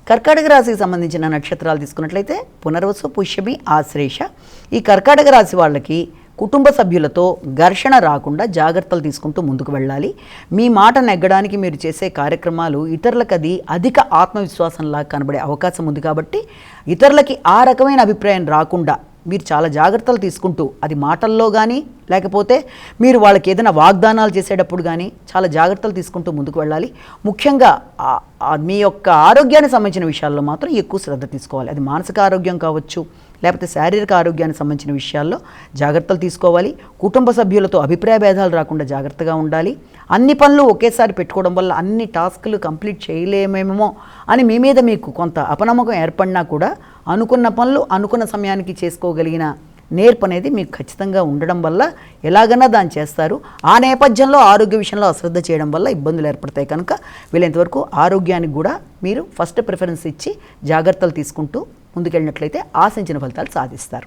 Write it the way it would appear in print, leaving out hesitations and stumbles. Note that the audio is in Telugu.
కర్కాటక రాశికి సంబంధించిన నక్షత్రాలు తీసుకున్నట్లయితే పునర్వసు, పుష్యమి, ఆశ్లేష. ఈ కర్కాటక రాశి వాళ్ళకి కుటుంబ సభ్యులతో ఘర్షణ రాకుండా జాగ్రత్తలు తీసుకుంటూ ముందుకు వెళ్ళాలి. మీ మాట నెగ్గడానికి మీరు చేసే కార్యక్రమాలు ఇతరులకు అది అధిక ఆత్మవిశ్వాసంలా కనబడే అవకాశం ఉంది. కాబట్టి ఇతరులకి ఆ రకమైన అభిప్రాయం రాకుండా మీరు చాలా జాగ్రత్తలు తీసుకుంటూ, అది మాటల్లో కానీ లేకపోతే మీరు వాళ్ళకి ఏదైనా వాగ్దానాలు చేసేటప్పుడు కానీ చాలా జాగ్రత్తలు తీసుకుంటూ ముందుకు వెళ్ళాలి. ముఖ్యంగా మీ యొక్క ఆరోగ్యానికి సంబంధించిన విషయాల్లో మాత్రం ఎక్కువ శ్రద్ధ తీసుకోవాలి. అది మానసిక ఆరోగ్యం కావచ్చు, లేకపోతే శారీరక ఆరోగ్యానికి సంబంధించిన విషయాల్లో జాగ్రత్తలు తీసుకోవాలి. కుటుంబ సభ్యులతో అభిప్రాయ భేదాలు రాకుండా జాగ్రత్తగా ఉండాలి. అన్ని పనులు ఒకేసారి పెట్టుకోవడం వల్ల అన్ని టాస్కులు కంప్లీట్ చేయలేమేమో అని మీ మీద మీకు కొంత అపనమ్మకం ఏర్పడినా కూడా అనుకున్న పనులు అనుకున్న సమయానికి చేసుకోగలిగిన నేర్పు అనేది మీకు ఖచ్చితంగా ఉండడం వల్ల ఎలాగైనా దాన్ని చేస్తారు. ఆ నేపథ్యంలో ఆరోగ్య విషయంలో అశ్రద్ధ చేయడం వల్ల ఇబ్బందులు ఏర్పడతాయి. కనుక వీలైనంతవరకు ఆరోగ్యానికి కూడా మీరు ఫస్ట్ ప్రిఫరెన్స్ ఇచ్చి జాగ్రత్తలు తీసుకుంటూ ముందుకెళ్ళినట్లయితే ఆశించిన ఫలితాలు సాధిస్తారు.